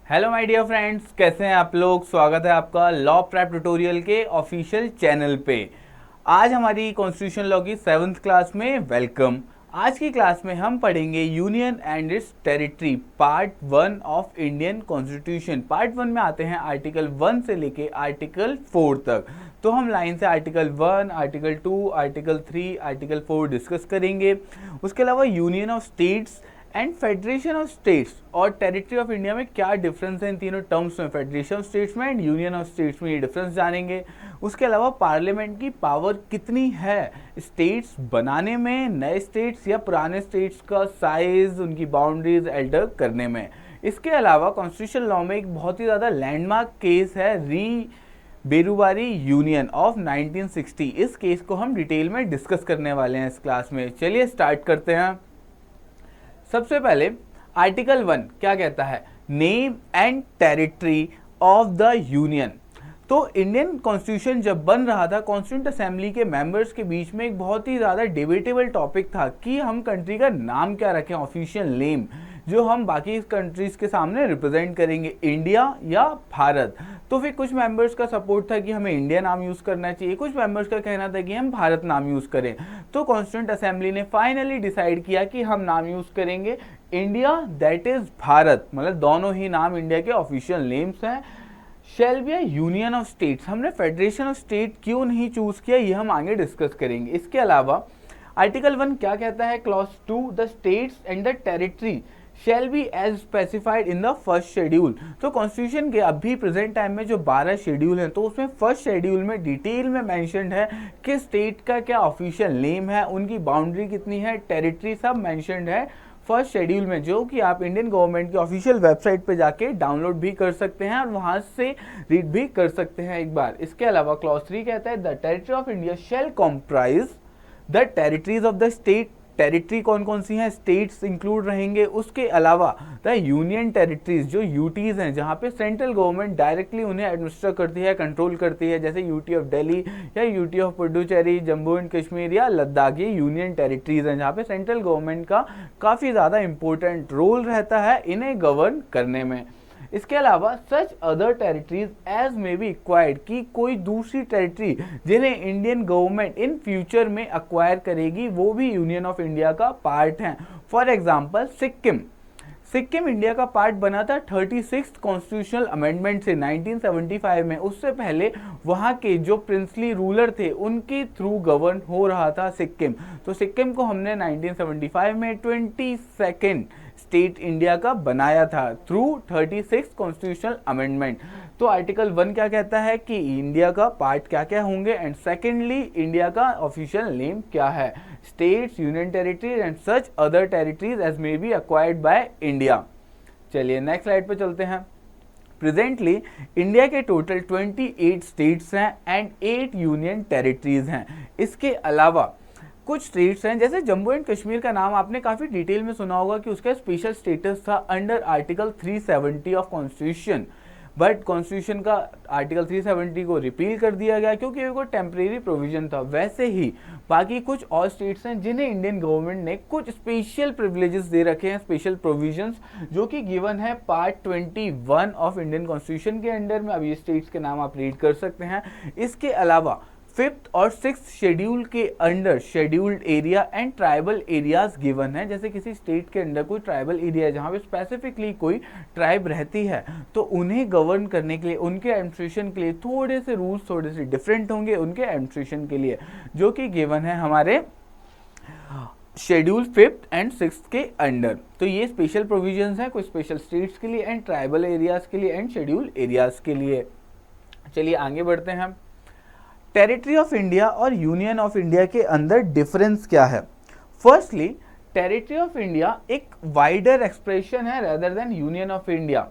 Hello my dear friends, कैसे हैं आप लोग। स्वागत है आपका लॉ प्रेप ट्यूटोरियल के ऑफिशियल चैनल पे। आज हमारी कॉन्स्टिट्यूशन लॉ की 7th क्लास में वेलकम। आज की क्लास में हम पढ़ेंगे union and it's territory part 1 of Indian constitution. Part 1 में आते हैं आर्टिकल 1 से लेके आर्टिकल 4 तक। तो हम लाइन से article 1, article 2, article 3, article 4 discuss करेंगे। उसके अलावा union of states and federation of states और टेरिटरी ऑफ इंडिया में क्या डिफरेंस है इन तीनों टर्म्स में, फेडरेशन ऑफ स्टेट्स में एंड यूनियन ऑफ स्टेट्स में, ये डिफरेंस जानेंगे। उसके अलावा पार्लियामेंट की पावर कितनी है स्टेट्स बनाने में, नए स्टेट्स या पुराने स्टेट्स का साइज, उनकी बाउंड्रीज एल्टर करने में। इसके अलावा कॉन्स्टिट्यूशन लॉ में एक बहुत ही ज़्यादा लैंडमार्क केस है री बेरुवारी यूनियन ऑफ 1960। इस केस को हम डिटेल में डिस्कस करने वाले हैं इस क्लास में। चलिए स्टार्ट करते हैं। सबसे पहले आर्टिकल 1 क्या कहता है, name and territory of the union. तो इंडियन कॉन्स्टिट्यूशन जब बन रहा था, कॉन्स्टिट्यूंट असेंबली के मेंबर्स के बीच में एक बहुत ही ज़्यादा डिबेटेबल टॉपिक था कि हम कंट्री का नाम क्या रखें, ऑफिशियल नेम जो हम बाकी कंट्रीज के सामने रिप्रेजेंट करेंगे, इंडिया या भारत। तो फिर कुछ मेंबर्स का सपोर्ट था कि हमें इंडिया नाम यूज़ करना चाहिए, कुछ मेंबर्स का कहना था कि हम भारत नाम यूज़ करें। तो कॉन्स्टिट्यूंट असेंबली ने फाइनली डिसाइड किया कि हम नाम यूज़ करेंगे इंडिया, दैट इज़ भारत, मतलब दोनों ही नाम इंडिया के ऑफिशियल नेम्स हैं। Shall be a union of states. हमने फेडरेशन ऑफ स्टेट क्यों नहीं चूज़ किया, ये हम आगे डिस्कस करेंगे। इसके अलावा आर्टिकल 1 क्या कहता है, clause 2, the states and the territory shall be as specified in the first schedule. तो कॉन्स्टिट्यूशन के अभी प्रेजेंट टाइम में जो 12 शेड्यूल हैं, तो उसमें फर्स्ट शेड्यूल में डिटेल में मेंशन्ड है कि स्टेट का क्या ऑफिशियल नेम है, उनकी बाउंड्री कितनी है, टेरिटरी, सब मेंशन्ड है फर्स्ट शेड्यूल में, जो कि आप इंडियन गवर्नमेंट की ऑफिशियल वेबसाइट पे जाके डाउनलोड भी कर सकते हैं और वहां से रीड भी कर सकते हैं एक बार। इसके अलावा क्लॉज 3 कहता है the territory of India shall comprise the territories of the state. Territory कौन कौन सी हैं, स्टेट्स इंक्लूड रहेंगे। उसके अलावा द यूनियन टेरिटरीज, जो यूटीज हैं, जहाँ पे सेंट्रल गवर्नमेंट डायरेक्टली उन्हें एडमिनिस्टर करती है, कंट्रोल करती है, जैसे यूटी ऑफ दिल्ली या UT of Puducherry, Jammu and Kashmir या लद्दाख, ये यूनियन टेरिटरीज हैं जहाँ पे सेंट्रल गवर्नमेंट का काफ़ी ज़्यादा इंपॉर्टेंट रोल रहता है इन्हें गवर्न करने में। इसके अलावा such other territories as may be acquired, की कोई दूसरी टेरिटरी जिन्हें इंडियन गवर्नमेंट इन फ्यूचर में अक्वायर करेगी, वो भी यूनियन ऑफ इंडिया का पार्ट हैं। For example Sikkim. Sikkim India का पार्ट बना था 36th कॉन्स्टिट्यूशनल अमेंडमेंट से 1975 में। उससे पहले वहाँ के जो प्रिंसली रूलर थे उनके थ्रू गवर्न हो रहा था सिक्किम। तो सिक्किम को हमने 1975 में 22nd स्टेट इंडिया का बनाया था थ्रू 36th कॉन्स्टिट्यूशनल अमेंडमेंट। तो आर्टिकल 1 क्या कहता है कि इंडिया का पार्ट क्या क्या होंगे, एंड सेकेंडली इंडिया का ऑफिशियल नेम क्या है, states, union territories and such other territories as may be acquired by India. चलिए नेक्स्ट स्लाइड पे चलते हैं। प्रेजेंटली इंडिया के टोटल 28 स्टेट्स हैं एंड 8 यूनियन टेरिटरीज हैं। इसके अलावा कुछ स्टेट्स हैं, जैसे जम्मू एंड कश्मीर का नाम आपने काफ़ी डिटेल में सुना होगा कि उसका स्पेशल स्टेटस था under article 370 of constitution, but constitution का आर्टिकल 370 को रिपील कर दिया गया क्योंकि वो टेम्परेरी प्रोविजन था। वैसे ही बाकी कुछ और स्टेट्स हैं जिन्हें इंडियन गवर्नमेंट ने कुछ स्पेशल प्रिविलेजेस दे रखे हैं, स्पेशल प्रोविजंस, जो कि गिवन है पार्ट 21 ऑफ इंडियन कॉन्स्टिट्यूशन के अंडर में। अब ये स्टेट्स के नाम आप रीड कर सकते हैं। इसके अलावा 5th और 6th शेड्यूल के under scheduled area and tribal areas given है। जैसे किसी स्टेट के अंदर कोई ट्राइबल एरिया है जहाँ पे स्पेसिफिकली कोई ट्राइब रहती है, तो उन्हें गवर्न करने के लिए, उनके एडमिनिस्ट्रेशन के लिए थोड़े से रूल्स थोड़े से डिफरेंट होंगे उनके एडमिनिस्ट्रेशन के लिए, जो कि गिवन है हमारे शेड्यूल 5th एंड 6th के अंडर। तो ये स्पेशल प्रोविजंस हैं कुछ स्पेशल स्टेट्स के लिए एंड ट्राइबल एरियाज के लिए एंड शेड्यूल एरियाज के लिए। चलिए आगे बढ़ते हैं। टेरिटरी ऑफ इंडिया और यूनियन ऑफ इंडिया के अंदर डिफरेंस क्या है। फर्स्टली टेरिटरी ऑफ इंडिया एक वाइडर एक्सप्रेशन है rather than union of India.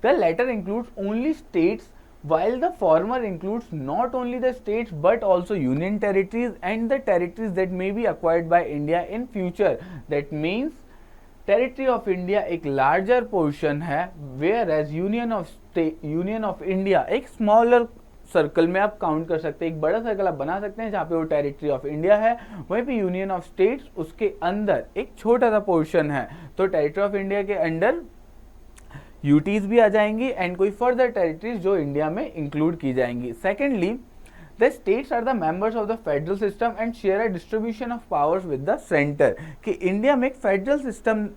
The latter includes only states while the former includes not only the states but also union territories and the territories that may be acquired by India in future. That means territory of India एक larger portion है, whereas union of India एक smaller circle में आप count कर सकते हैं, एक बड़ा सर्कल आप बना सकते हैं जहाँ पे वो टेरिटरी ऑफ इंडिया है, वहीं पे यूनियन ऑफ स्टेट्स उसके अंदर एक छोटा सा पोर्शन है। तो टेरिटरी ऑफ इंडिया के अंडर यूटीज भी आ जाएंगी एंड कोई फर्दर टेरिटरीज जो इंडिया में इंक्लूड की जाएंगी। Secondly, the states are the members of the federal system and share a distribution of powers with the centre, कि इंडिया में एक फेडरल सिस्टम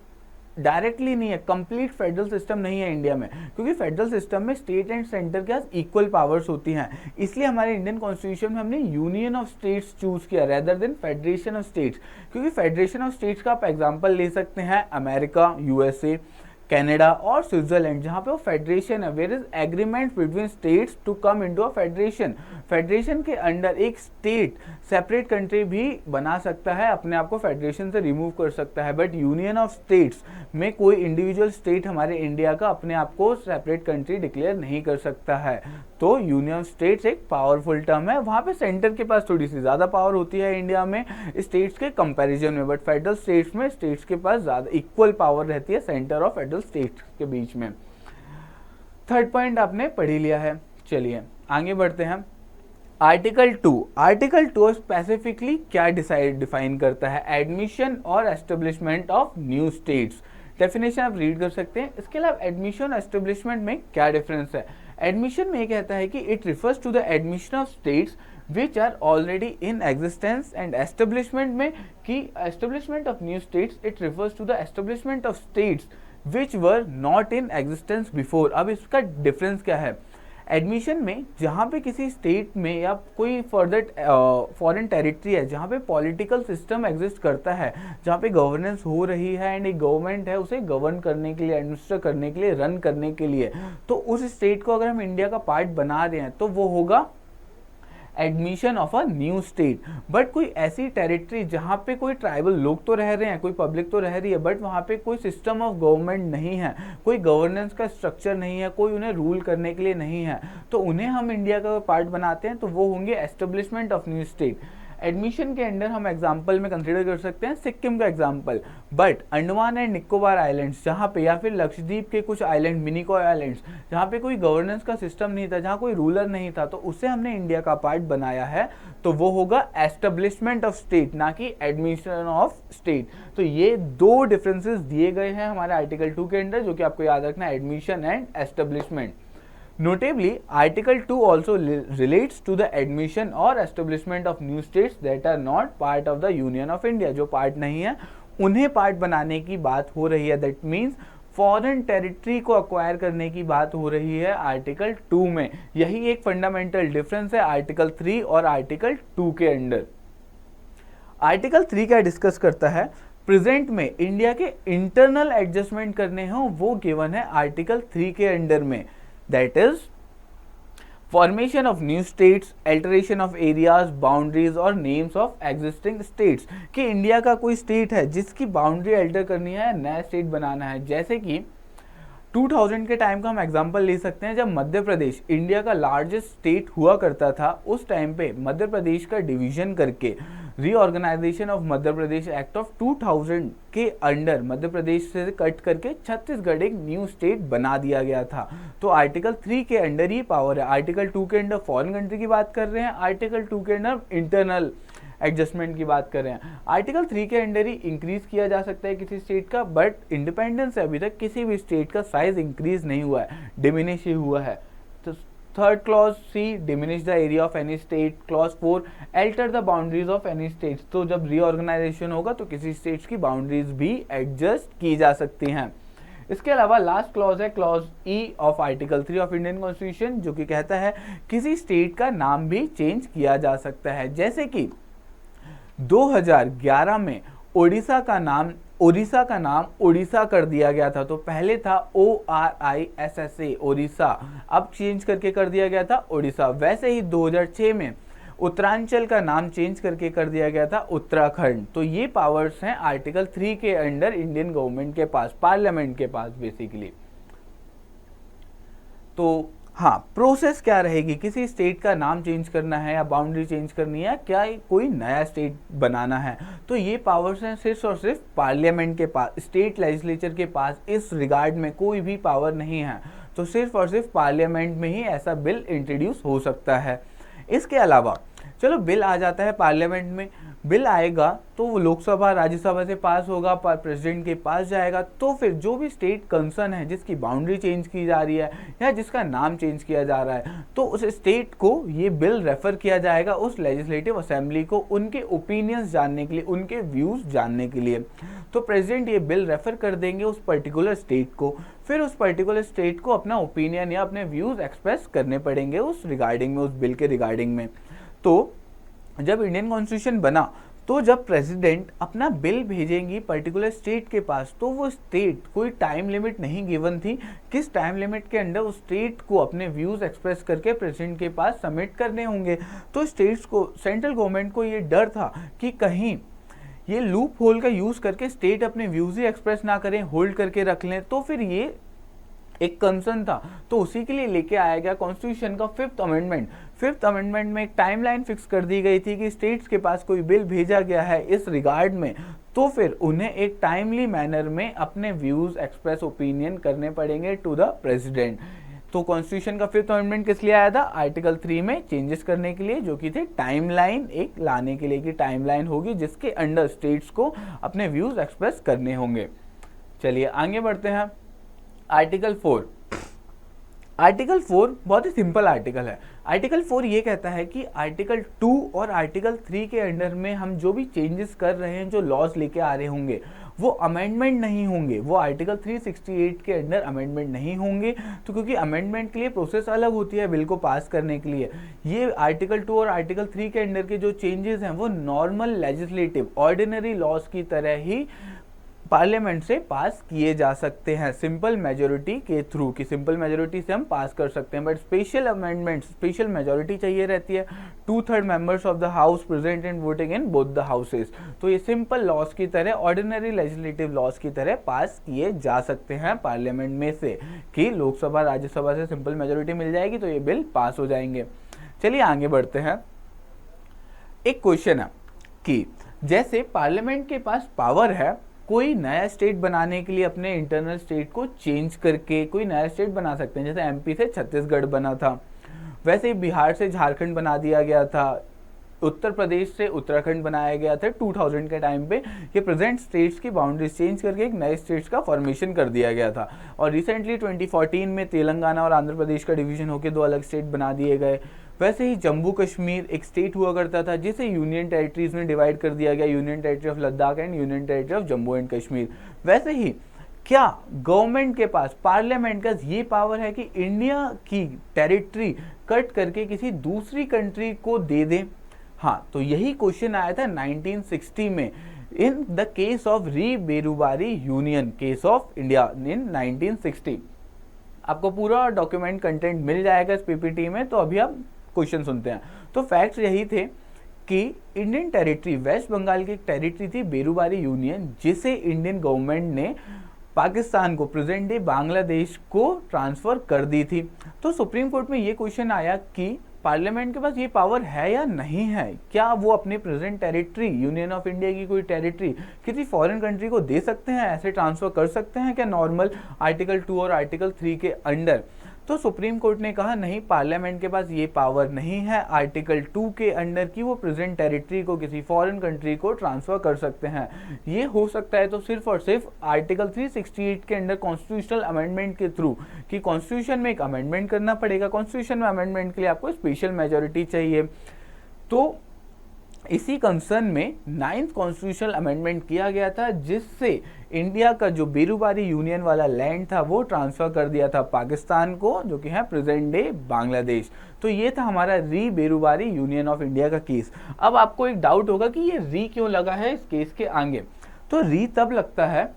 डायरेक्टली नहीं है, कंप्लीट फेडरल सिस्टम नहीं है इंडिया में, क्योंकि फेडरल सिस्टम में स्टेट एंड सेंटर के पास इक्वल पावर्स होती हैं। इसलिए हमारे इंडियन कॉन्स्टिट्यूशन में हमने यूनियन ऑफ स्टेट्स चूज किया rather than federation of states, क्योंकि फेडरेशन ऑफ स्टेट्स का आप एग्जांपल ले सकते हैं अमेरिका, यूएसए, कनाडा और स्विट्जरलैंड, जहाँ पे वो फेडरेशन है, where is agreement between states to come into a federation. Federation के अंडर एक स्टेट सेपरेट कंट्री भी बना सकता है, अपने आप को फेडरेशन से रिमूव कर सकता है, बट यूनियन ऑफ स्टेट्स में कोई इंडिविजुअल स्टेट हमारे इंडिया का अपने आप को सेपरेट कंट्री डिक्लेयर नहीं कर सकता है। तो यूनियन ऑफ स्टेट्स एक पावरफुल टर्म है, वहाँ पे सेंटर के पास थोड़ी सी ज़्यादा पावर होती है इंडिया में स्टेट्स के कंपैरिजन में, बट फेडरल स्टेट्स में स्टेट्स के पास ज़्यादा इक्वल पावर रहती है सेंटर और फेडरल स्टेट्स के बीच में। थर्ड पॉइंट आपने पढ़ ही लिया है। चलिए आगे बढ़ते हैं। आर्टिकल 2 स्पेसिफिकली क्या डिफाइन करता है? एडमिशन और establishment of new states. Definition आप रीड कर सकते हैं। इसके अलावा एडमिशन और एस्टेब्लिशमेंट में क्या डिफरेंस है? एडमिशन में कहता है कि it refers to the admission of states which are already in existence, and establishment में कि establishment of new states it refers to the establishment of states which were not in existence before। अब इसका difference क्या है? Admission में जहाँ पे किसी स्टेट में या कोई फर्दर फॉरेन टेरिटरी है जहाँ पे पॉलिटिकल सिस्टम एग्जिस्ट करता है, जहाँ पे गवर्नेंस हो रही है एंड एक गवर्नमेंट है उसे गवर्न करने के लिए, एडमिनिस्टर करने के लिए, रन करने के लिए, तो उस स्टेट को अगर हम इंडिया का पार्ट बना रहे हैं तो वो होगा admission of a new state. But कोई ऐसी टेरिटरी जहाँ पे कोई ट्राइबल लोग तो रह रहे हैं, कोई पब्लिक तो रह रही है, बट वहाँ पे कोई सिस्टम ऑफ गवर्नमेंट नहीं है, कोई गवर्नेंस का स्ट्रक्चर नहीं है, कोई उन्हें रूल करने के लिए नहीं है, तो उन्हें हम इंडिया का पार्ट बनाते हैं, तो वो होंगे establishment of new state. Admission के अंडर हम एग्जाम्पल में कंसीडर कर सकते हैं सिक्किम का example, but Andaman and Nicobar islands जहाँ पे, या फिर लक्षद्वीप के कुछ आइलैंड, मिनिकॉय आइलैंड्स, जहाँ पे कोई गवर्नेंस का सिस्टम नहीं था, जहाँ कोई रूलर नहीं था, तो उसे हमने इंडिया का पार्ट बनाया है, तो वो होगा एस्टेब्लिशमेंट ऑफ स्टेट, ना कि एडमिशन ऑफ स्टेट। तो ये दो डिफरेंसेस दिए गए हैं हमारे आर्टिकल 2 के अंडर, जो कि आपको याद रखना है, admission and establishment. Notably, Article 2 also relates to the admission or establishment of new states that are not part of the Union of India। जो पार्ट नहीं है उन्हें पार्ट बनाने की बात हो रही है। दैट मीन्स फॉरेन टेरिटरी को अक्वायर करने की बात हो रही है आर्टिकल 2 में। यही एक फंडामेंटल डिफरेंस है आर्टिकल 3 और आर्टिकल 2 के अंडर। आर्टिकल 3 क्या डिस्कस करता है? प्रेजेंट में इंडिया के इंटरनल एडजस्टमेंट करने हों वो गिवन है आर्टिकल 3 के अंडर में। That is formation of new states, alteration of areas, boundaries और names of existing states। कि इंडिया का कोई स्टेट है जिसकी बाउंड्री अल्टर करनी है, नया स्टेट बनाना है। जैसे कि 2000 के टाइम का हम एग्जांपल ले सकते हैं, जब मध्य प्रदेश इंडिया का लार्जेस्ट स्टेट हुआ करता था, उस टाइम पे मध्य प्रदेश का डिवीजन करके reorganisation of Madhya Pradesh act of 2000 के अंडर मध्य प्रदेश से कट करके छत्तीसगढ़ एक न्यू स्टेट बना दिया गया था। तो आर्टिकल 3 के अंडर ये पावर है। आर्टिकल 2 के अंडर फॉरेन कंट्री की बात कर रहे हैं, आर्टिकल 2 के अंडर इंटरनल एडजस्टमेंट की बात कर रहे हैं। आर्टिकल 3 के अंडर ही इंक्रीज किया जा सकता है किसी स्टेट का, बट इंडिपेंडेंस से अभी तक किसी भी स्टेट का साइज इंक्रीज नहीं हुआ है, डिमिनिश ही हुआ है। तो third clause C, diminish the area of any state. Clause 4, alter the boundaries of any state. तो जब रीऑर्गेनाइजेशन होगा तो किसी स्टेट्स की बाउंड्रीज भी एडजस्ट की जा सकती हैं। इसके अलावा लास्ट क्लॉज है clause E of article 3 of Indian constitution, जो कि कहता है किसी स्टेट का नाम भी चेंज किया जा सकता है। जैसे कि 2011 में ओडिशा का नाम ओडिशा कर दिया गया था। तो पहले था ORISSA ओडिशा, अब चेंज करके कर दिया गया था ओडिशा। वैसे ही 2006 में उत्तरांचल का नाम चेंज करके कर दिया गया था उत्तराखंड। तो ये पावर्स हैं आर्टिकल 3 के अंडर इंडियन गवर्नमेंट के पास, पार्लियामेंट के पास बेसिकली। तो हाँ, प्रोसेस क्या रहेगी? किसी स्टेट का नाम चेंज करना है या बाउंड्री चेंज करनी है, क्या कोई नया स्टेट बनाना है, तो ये पावर्स हैं सिर्फ और सिर्फ पार्लियामेंट के पास। स्टेट लेजिस्लेचर के पास इस रिगार्ड में कोई भी पावर नहीं है। तो सिर्फ और सिर्फ पार्लियामेंट में ही ऐसा बिल इंट्रोड्यूस हो सकता है। इसके अलावा चलो बिल आ जाता है पार्लियामेंट में, बिल आएगा तो वो लोकसभा राज्यसभा से पास होगा, प्रेसिडेंट के पास जाएगा, तो फिर जो भी स्टेट कंसर्न है, जिसकी बाउंड्री चेंज की जा रही है या जिसका नाम चेंज किया जा रहा है, तो उस स्टेट को ये बिल रेफर किया जाएगा उस लेजिस्लेटिव असेंबली को, उनके ओपिनियंस जानने के लिए, उनके व्यूज़ जानने के लिए। तो प्रेसिडेंट ये बिल रेफर कर देंगे उस पर्टिकुलर स्टेट को, फिर उस पर्टिकुलर स्टेट को अपना ओपिनियन या अपने व्यूज़ एक्सप्रेस करने पड़ेंगे उस रिगार्डिंग में, उस बिल के रिगार्डिंग में। तो जब इंडियन कॉन्स्टिट्यूशन बना, तो जब प्रेसिडेंट अपना बिल भेजेंगी पर्टिकुलर स्टेट के पास, तो वो स्टेट, कोई टाइम लिमिट नहीं गिवन थी किस टाइम लिमिट के अंदर उस स्टेट को अपने व्यूज़ एक्सप्रेस करके प्रेसिडेंट के पास सबमिट करने होंगे। तो स्टेट्स को, सेंट्रल गवर्नमेंट को ये डर था कि कहीं ये लूप होल का यूज़ करके स्टेट अपने व्यूज़ ही एक्सप्रेस ना करें, होल्ड करके रख लें, तो फिर ये एक कंसर्न था। तो उसी के लिए लेके आया गया कॉन्स्टिट्यूशन का 5th अमेंडमेंट। 5th अमेंडमेंट में एक टाइमलाइन फिक्स कर दी गई थी कि स्टेट्स के पास कोई बिल भेजा गया है इस रिगार्ड में, तो फिर उन्हें एक टाइमली मैनर में अपने व्यूज़ एक्सप्रेस ओपिनियन करने पड़ेंगे टू द प्रेसिडेंट। तो कॉन्स्टिट्यूशन का 5th अमेंडमेंट किस लिए आया था? आर्टिकल 3 में चेंजेस करने के लिए, जो कि थे टाइमलाइन एक लाने के लिए कि टाइमलाइन होगी जिसके अंडर स्टेट्स को अपने व्यूज़ एक्सप्रेस करने होंगे। चलिए आगे बढ़ते हैं। आर्टिकल 4। आर्टिकल 4 बहुत ही सिंपल आर्टिकल है। आर्टिकल 4 ये कहता है कि आर्टिकल 2 और आर्टिकल 3 के अंडर में हम जो भी चेंजेस कर रहे हैं, जो लॉज लेके आ रहे होंगे, वो अमेंडमेंट नहीं होंगे, वो आर्टिकल 368 के अंडर अमेंडमेंट नहीं होंगे। तो क्योंकि अमेंडमेंट के लिए प्रोसेस अलग होती है बिल को पास करने के लिए, ये आर्टिकल 2 और आर्टिकल 3 के अंडर के जो चेंजेस हैं वो नॉर्मल लेजिस्लेटिव ऑर्डिनरी लॉज की तरह ही पार्लियामेंट से पास किए जा सकते हैं सिंपल मेजोरिटी के थ्रू, कि सिंपल मेजोरिटी से हम पास कर सकते हैं। But special amendments special majority चाहिए रहती है, 2/3 members of the house present and voting in both the houses. तो ये सिंपल लॉज की तरह, ऑर्डिनरी लेजिस्लेटिव लॉज की तरह पास किए जा सकते हैं पार्लियामेंट में से, कि लोकसभा राज्यसभा से सिंपल मेजोरिटी मिल जाएगी तो ये बिल पास हो जाएंगे। चलिए आगे बढ़ते हैं। एक क्वेश्चन है कि जैसे पार्लियामेंट के पास पावर है कोई नया स्टेट बनाने के लिए, अपने इंटरनल स्टेट को चेंज करके कोई नया स्टेट बना सकते हैं, जैसे एमपी से छत्तीसगढ़ बना था, वैसे ही बिहार से झारखंड बना दिया गया था, उत्तर प्रदेश से उत्तराखंड बनाया गया था 2000 के टाइम पे। ये प्रेजेंट स्टेट्स की बाउंड्रीज चेंज करके एक नए स्टेट्स का फॉर्मेशन कर दिया गया था। और रिसेंटली 2014 में तेलंगाना और आंध्र प्रदेश का डिवीजन होकर 2 अलग स्टेट बना दिए गए। वैसे ही जम्मू कश्मीर एक स्टेट हुआ करता था जिसे यूनियन टेरिटरीज में डिवाइड कर दिया गया, union territory of Ladakh and union territory of Jammu and Kashmir. वैसे ही क्या गवर्नमेंट के पास, पार्लियामेंट का ये पावर है कि इंडिया की टेरिटरी कट करके किसी दूसरी कंट्री को दे दें? हाँ, तो यही क्वेश्चन आया था 1960 में इन द केस ऑफ री Berubari union, case of India in 1960। आपको पूरा डॉक्यूमेंट कंटेंट मिल जाएगा इस पीपीटी में, तो अभी आप क्वेश्चन सुनते हैं। तो फैक्ट्स यही थे कि इंडियन टेरिटरी, वेस्ट बंगाल की एक टेरिटरी थी बेरुबारी यूनियन, जिसे इंडियन गवर्नमेंट ने पाकिस्तान को, प्रेजेंट डे बांग्लादेश को ट्रांसफर कर दी थी। तो सुप्रीम कोर्ट में ये क्वेश्चन आया कि पार्लियामेंट के पास ये पावर है या नहीं है, क्या वो अपनी present territory, union of India की कोई टेरिटरी किसी फॉरेन कंट्री को दे सकते हैं, ऐसे ट्रांसफर कर सकते हैं क्या नॉर्मल आर्टिकल 2 और आर्टिकल 3 के अंडर? तो सुप्रीम कोर्ट ने कहा नहीं, पार्लियामेंट के पास ये पावर नहीं है आर्टिकल 2 के अंडर की वो प्रेजेंट टेरिटरी को किसी फॉरेन कंट्री को ट्रांसफर कर सकते हैं। ये हो सकता है तो सिर्फ और सिर्फ आर्टिकल 368 के अंडर कॉन्स्टिट्यूशनल अमेंडमेंट के थ्रू, कि कॉन्स्टिट्यूशन में एक अमेंडमेंट करना पड़ेगा। कॉन्स्टिट्यूशन में अमेंडमेंट के लिए आपको स्पेशल मेजोरिटी चाहिए। तो इसी कंसर्न में 9th कॉन्स्टिट्यूशनल अमेंडमेंट किया गया था, जिससे इंडिया का जो बेरुबारी यूनियन वाला लैंड था वो ट्रांसफर कर दिया था पाकिस्तान को, जो कि है प्रेजेंट डे बांग्लादेश। तो ये था हमारा री बेरुबारी यूनियन ऑफ इंडिया का केस। अब आपको एक डाउट होगा कि ये री क्यों लगा है इस केस के आगे। तो री तब लगता है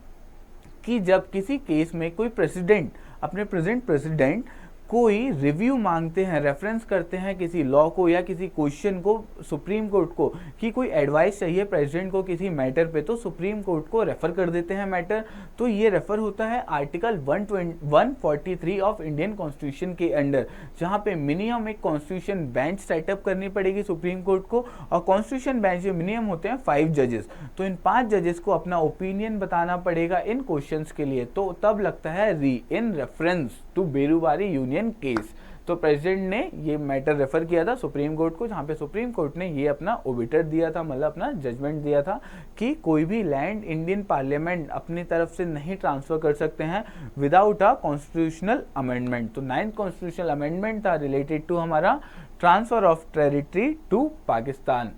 कि जब किसी केस में कोई प्रेसिडेंट, अपने प्रेसिडेंट कोई रिव्यू मांगते हैं, रेफरेंस करते हैं किसी लॉ को या किसी क्वेश्चन को सुप्रीम कोर्ट को, कि कोई एडवाइस चाहिए प्रेसिडेंट को किसी मैटर पे, तो सुप्रीम कोर्ट को रेफर कर देते हैं मैटर। तो ये रेफर होता है आर्टिकल 143 ऑफ इंडियन कॉन्स्टिट्यूशन के अंडर, जहाँ पे मिनिमम एक कॉन्स्टिट्यूशन बेंच सेटअप करनी पड़ेगी सुप्रीम कोर्ट को, और कॉन्स्टिट्यूशन बेंच में मिनिमम होते हैं 5 जजेस। तो इन 5 जजेस को अपना ओपिनियन बताना पड़ेगा इन क्वेश्चंस के लिए। तो तब लगता है re, in reference to Berubari union case. तो प्रेसिडेंट ने ये मैटर रेफर किया था सुप्रीम कोर्ट को, जहाँ पे सुप्रीम कोर्ट ने ये अपना ओबिटर दिया था, मतलब अपना जजमेंट दिया था कि कोई भी लैंड इंडियन पार्लियामेंट अपनी तरफ से नहीं ट्रांसफर कर सकते हैं विदाउट अ कॉन्स्टिट्यूशनल अमेंडमेंट। तो 9th कॉन्स्टिट्यूशनल अमेंडमेंट था रिलेटेड टू हमारा transfer of territory to Pakistan.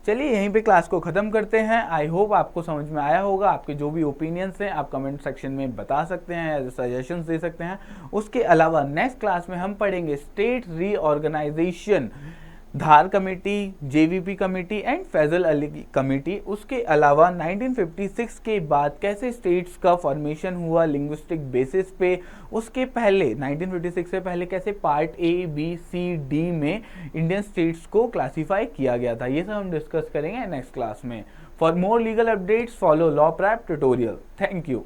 चलिए यहीं पे क्लास को ख़त्म करते हैं। आई होप आपको समझ में आया होगा। आपके जो भी ओपिनियंस हैं आप कमेंट सेक्शन में बता सकते हैं या सजेशंस दे सकते हैं। उसके अलावा नेक्स्ट क्लास में हम पढ़ेंगे state reorganisation, Dhar committee, JVP committee and Fazal Ali committee. उसके अलावा 1956 के बाद कैसे स्टेट्स का फॉर्मेशन हुआ लिंग्विस्टिक बेसिस पे, उसके पहले 1956 से पहले कैसे part A B C D में इंडियन स्टेट्स को क्लासीफाई किया गया था, ये सब हम डिस्कस करेंगे नेक्स्ट क्लास में। For more legal updates follow Law Prep Tutorial. Thank you.